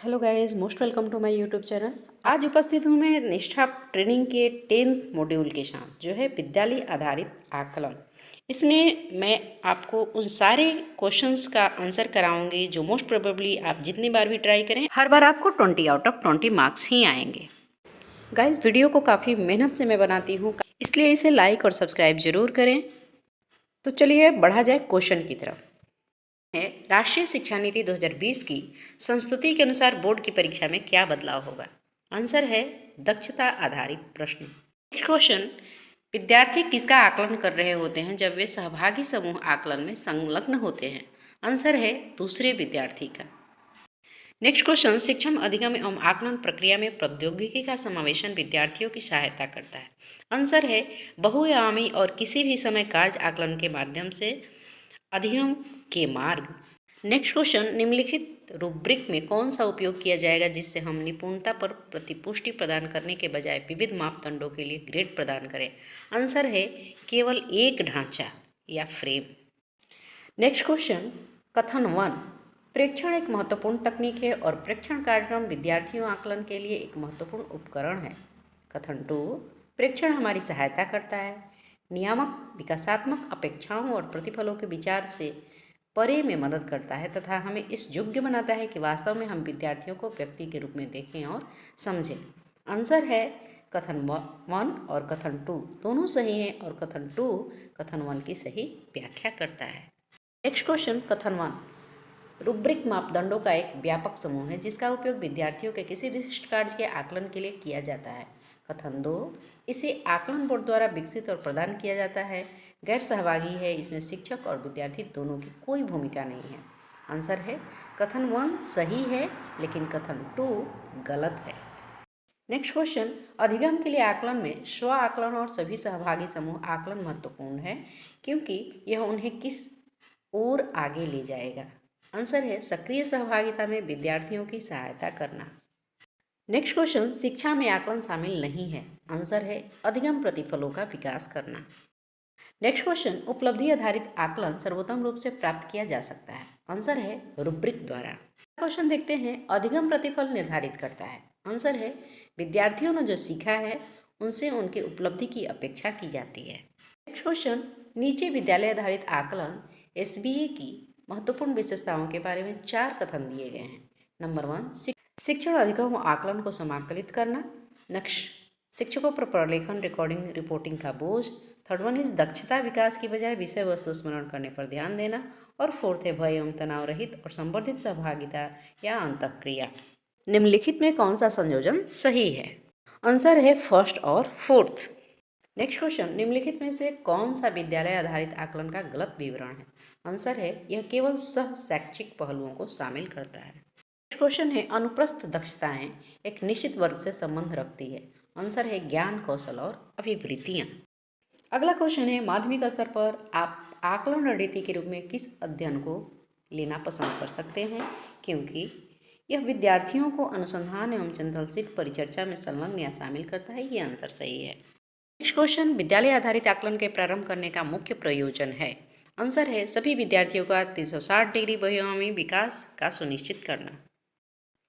Hello guys, most welcome to my YouTube channel. आज उपस्थित हूँ मैं निष्ठा ट्रेनिंग के 10th मॉड्यूल के साथ, जो है विद्यालय आधारित आकलन। इसमें मैं आपको उन सारे क्वेश्चंस का आंसर कराऊंगी जो मोस्ट प्रोबेबली आप जितनी बार भी ट्राई करें, हर बार आपको 20 आउट ऑफ 20 मार्क्स ही आएंगे। गाइस, वीडियो को काफ़ी मेहनत से मैं बनाती हूँ, इसलिए इसे लाइक और सब्सक्राइब जरूर करें। तो चलिए बढ़ा जाए क्वेश्चन की तरफ। है राष्ट्रीय शिक्षा नीति 2020 की संस्तुति के अनुसार बोर्ड की परीक्षा में क्या बदलाव होगा? आंसर है दक्षता आधारित प्रश्न। नेक्स्ट क्वेश्चन, विद्यार्थी किसका आकलन कर रहे होते हैं जब वे सहभागी समूह आकलन में संलग्न होते हैं? आंसर है दूसरे विद्यार्थी का। नेक्स्ट क्वेश्चन, शिक्षण अधिगम एवं आकलन प्रक्रिया में प्रौद्योगिकी का समावेशन विद्यार्थियों की सहायता करता है? आंसर है बहुआयामी और किसी भी समय कार्य आकलन के माध्यम से अधिगम के मार्ग। नेक्स्ट क्वेश्चन, निम्नलिखित रूब्रिक में कौन सा उपयोग किया जाएगा जिससे हम निपुणता पर प्रतिपुष्टि प्रदान करने के बजाय विविध मापदंडों के लिए ग्रेड प्रदान करें? आंसर है केवल एक ढांचा या फ्रेम। नेक्स्ट क्वेश्चन, कथन 1, प्रेक्षण एक महत्वपूर्ण तकनीक है और प्रेक्षण कार्यक्रम विद्यार्थियों आकलन के लिए एक महत्वपूर्ण उपकरण है। कथन 2, प्रेक्षण हमारी सहायता करता है, नियामक विकासात्मक अपेक्षाओं और प्रतिफलों के विचार से परे में मदद करता है तथा हमें इस योग्य बनाता है कि वास्तव में हम विद्यार्थियों को व्यक्ति के रूप में देखें और समझें। आंसर है कथन 1 और कथन 2 दोनों सही हैं और कथन 2 कथन 1 की सही व्याख्या करता है। नेक्स्ट क्वेश्चन, कथन 1, रूब्रिक मापदंडों का एक व्यापक समूह है जिसका उपयोग विद्यार्थियों के किसी विशिष्ट कार्य के आकलन के लिए किया जाता है। कथन 2, इसे आकलन बोर्ड द्वारा विकसित और प्रदान किया जाता है, गैर सहभागी है, इसमें शिक्षक और विद्यार्थी दोनों की कोई भूमिका नहीं है। आंसर है कथन 1 सही है लेकिन कथन 2 गलत है। नेक्स्ट क्वेश्चन, अधिगम के लिए आकलन में स्व आकलन और सभी सहभागी समूह आकलन महत्वपूर्ण है क्योंकि यह उन्हें किस ओर आगे ले जाएगा? आंसर है सक्रिय सहभागिता में विद्यार्थियों की सहायता करना। नेक्स्ट क्वेश्चन, शिक्षा में आकलन शामिल नहीं है। आंसर है अधिगम प्रतिफलों का विकास करना। नेक्स्ट क्वेश्चन, उपलब्धि आधारित आकलन सर्वोत्तम रूप से प्राप्त किया जा सकता है। आंसर है रूब्रिक द्वारा। क्वेश्चन देखते हैं, अधिगम प्रतिफल निर्धारित करता है। आंसर है विद्यार्थियों ने जो सीखा है उनसे उनकी उपलब्धि की अपेक्षा की जाती है। नेक्स्ट क्वेश्चन, नीचे विद्यालय आधारित आकलन SBA की महत्वपूर्ण विशेषताओं के बारे में 4 कथन दिए गए हैं। नंबर 1, शिक्षण अधिगम आकलन को समाकलित करना। नेक्स्ट, शिक्षकों पर प्रलेखन रिकॉर्डिंग रिपोर्टिंग का बोझ। थर्ड वन इज दक्षता विकास की बजाय विषय वस्तु स्मरण करने पर ध्यान देना। और फोर्थ है भय एवं तनाव रहित और संवर्धित सहभागिता या अंतःक्रिया। निम्नलिखित में कौन सा संयोजन सही है? आंसर है फर्स्ट और फोर्थ। नेक्स्ट क्वेश्चन, निम्नलिखित में से कौन सा विद्यालय आधारित आकलन का गलत विवरण है? आंसर है यह केवल सह शैक्षिक पहलुओं को शामिल करता है। नेक्स्ट क्वेश्चन है, अनुप्रस्थ दक्षताएं एक निश्चित वर्ग से संबंध रखती है। आंसर है ज्ञान, कौशल और अभिवृत्तियां। अगला क्वेश्चन है, माध्यमिक स्तर पर आप आकलन रणनीति के रूप में किस अध्ययन को लेना पसंद कर सकते हैं क्योंकि यह विद्यार्थियों को अनुसंधान एवं चिंतनशील परिचर्चा में संलग्न या शामिल करता है? ये आंसर सही है। नेक्स्ट क्वेश्चन, विद्यालय आधारित आकलन के प्रारंभ करने का मुख्य प्रयोजन है? आंसर है सभी विद्यार्थियों का 360 डिग्री बहुआयामी विकास का सुनिश्चित करना।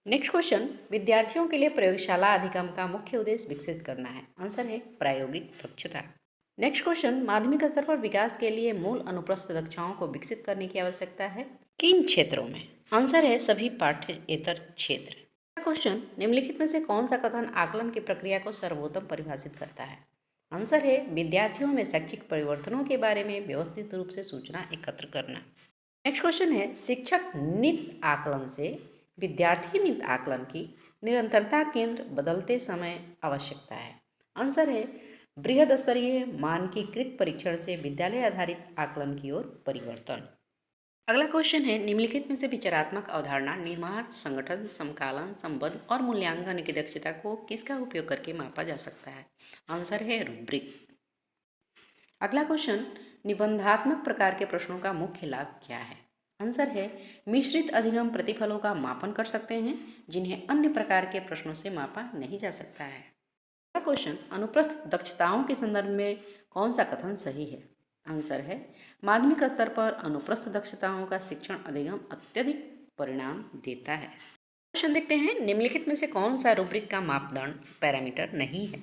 नेक्स्ट क्वेश्चन, विद्यार्थियों के लिए प्रयोगशाला अधिगम का मुख्य उद्देश्य विकसित करना है। आंसर है प्रायोगिक दक्षता। नेक्स्ट क्वेश्चन, माध्यमिक स्तर पर विकास के लिए मूल अनुप्रस्थ दक्षताओं को विकसित करने की आवश्यकता है किन क्षेत्रों में? आंसर है सभी पाठ्येतर क्षेत्र। क्वेश्चन, निम्नलिखित में से कौन सा कथन आकलन की प्रक्रिया को सर्वोत्तम परिभाषित करता है? आंसर है विद्यार्थियों में शैक्षिक परिवर्तनों के बारे में व्यवस्थित रूप से सूचना एकत्र करना। नेक्स्ट क्वेश्चन है, शिक्षक नित आकलन से विद्यार्थी नित आकलन की निरंतरता केंद्र बदलते समय आवश्यकता है। आंसर है बृहद स्तरीय मानकीकृत परीक्षण से विद्यालय आधारित आकलन की ओर परिवर्तन। अगला क्वेश्चन है, निम्नलिखित में से विचारात्मक अवधारणा निर्माण, संगठन, समकालन, संबंध और मूल्यांकन की दक्षता को किसका उपयोग करके मापा जा सकता है? आंसर है रूब्रिक। अगला क्वेश्चन, निबंधात्मक प्रकार के प्रश्नों का मुख्य लाभ क्या है? आंसर है मिश्रित अधिगम प्रतिफलों का मापन कर सकते हैं जिन्हें अन्य प्रकार के प्रश्नों से मापा नहीं जा सकता है। अगला क्वेश्चन, अनुप्रस्थ दक्षताओं के संदर्भ में कौन सा कथन सही है? आंसर है माध्यमिक स्तर पर अनुप्रस्थ दक्षताओं का शिक्षण अधिगम अत्यधिक परिणाम देता है। क्वेश्चन देखते हैं, निम्नलिखित में से कौन सा रूब्रिक का मापदंड पैरामीटर नहीं है?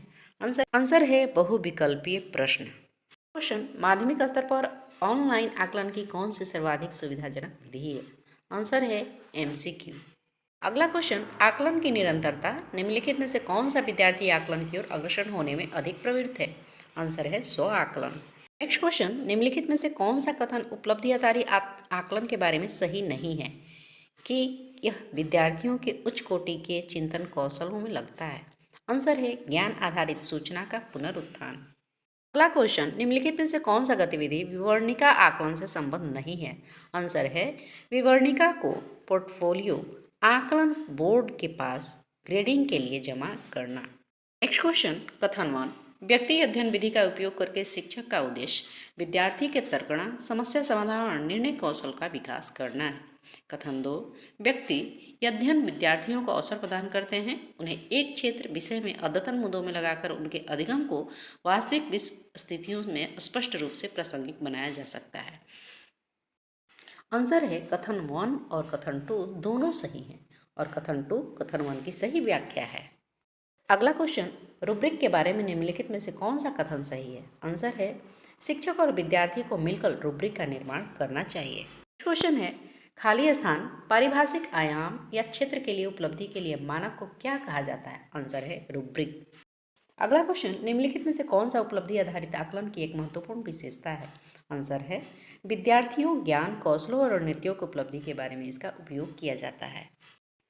आंसर है बहुविकल्पीय प्रश्न। क्वेश्चन, माध्यमिक स्तर पर ऑनलाइन आकलन की कौन सी सर्वाधिक सुविधाजनक विधि है? आंसर है MCQ। अगला क्वेश्चन, आकलन की निरंतरता, निम्नलिखित में से कौन सा विद्यार्थी आकलन की ओर अग्रसर होने में अधिक प्रवृत्त है? आंसर है स्व आकलन। नेक्स्ट क्वेश्चन, निम्नलिखित में से कौन सा कथन उपलब्धि आधारित आकलन के बारे में सही नहीं है कि यह विद्यार्थियों के उच्च कोटि के चिंतन कौशलों में लगता है? आंसर है ज्ञान आधारित सूचना का पुनरुत्थान। अगला क्वेश्चन, निम्नलिखित में से कौन सा गतिविधि विवरणिका आकलन से संबद्ध नहीं है? आंसर है विवरणिका को पोर्टफोलियो आकलन बोर्ड के पास ग्रेडिंग के लिए जमा करना। नेक्स्ट क्वेश्चन, कथन 1, व्यक्ति अध्ययन विधि का उपयोग करके शिक्षक का उद्देश्य विद्यार्थी के तर्कणा, समस्या समाधान और निर्णय कौशल का विकास करना है। कथन 2, व्यक्ति अध्ययन विद्यार्थियों को अवसर प्रदान करते हैं, उन्हें एक क्षेत्र विषय में अद्यतन मुद्दों में लगाकर उनके अधिगम को वास्तविक विश्व स्थितियों में स्पष्ट रूप से प्रासंगिक बनाया जा सकता है। आंसर है कथन 1 और कथन 2 दोनों सही हैं और कथन 2 कथन 1 की सही व्याख्या है। अगला क्वेश्चन, रूब्रिक के बारे में निम्नलिखित में से कौन सा कथन सही है? आंसर है शिक्षक और विद्यार्थी को मिलकर रूब्रिक का निर्माण करना चाहिए। क्वेश्चन है, खाली स्थान पारिभाषिक आयाम या क्षेत्र के लिए उपलब्धि के लिए मानक को क्या कहा जाता है? आंसर है रूब्रिक। अगला क्वेश्चन, निम्नलिखित में से कौन सा उपलब्धि आधारित आकलन की एक महत्वपूर्ण विशेषता है? आंसर है विद्यार्थियों, ज्ञान, कौशलों और रणनीतियों की उपलब्धि के बारे में इसका उपयोग किया जाता है।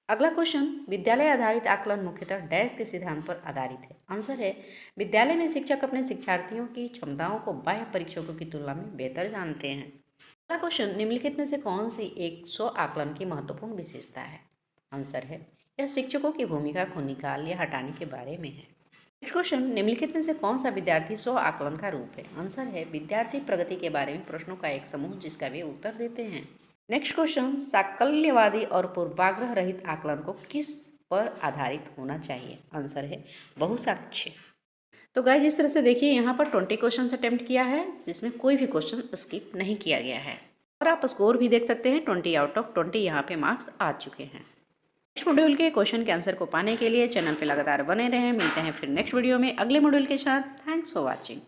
अगला क्वेश्चन, विद्यालय आधारित आकलन मुख्यतः डैश के सिद्धांत पर आधारित है। आंसर है विद्यालय में शिक्षक अपने शिक्षार्थियों की क्षमताओं को बाह्य परीक्षकों की तुलना में बेहतर जानते हैं। अगला क्वेश्चन, निम्नलिखित में से कौन सी एक स्व आकलन की महत्वपूर्ण विशेषता है? आंसर है यह शिक्षकों की भूमिका को निकाल या हटाने के बारे में है। नेक्स्ट क्वेश्चन, निम्नलिखित में से कौन सा विद्यार्थी स्व आकलन का रूप है? आंसर है विद्यार्थी प्रगति के बारे में प्रश्नों का एक समूह जिसका वे उत्तर देते हैं। नेक्स्ट क्वेश्चन, साकल्यवादी और पूर्वाग्रह रहित आकलन को किस पर आधारित होना चाहिए? आंसर है बहुसाक्ष्य। तो गाइस, जिस तरह से देखिए यहाँ पर 20 क्वेश्चन अटेम्प्ट किया है जिसमें कोई भी क्वेश्चन स्किप नहीं किया गया है और आप स्कोर भी देख सकते हैं 20 आउट ऑफ 20 यहाँ पे मार्क्स आ चुके हैं। नेक्स्ट मॉड्यूल के क्वेश्चन के आंसर को पाने के लिए चैनल पर लगातार बने रहें। मिलते हैं फिर नेक्स्ट वीडियो में अगले मॉड्यूल के साथ। Thanks for watching.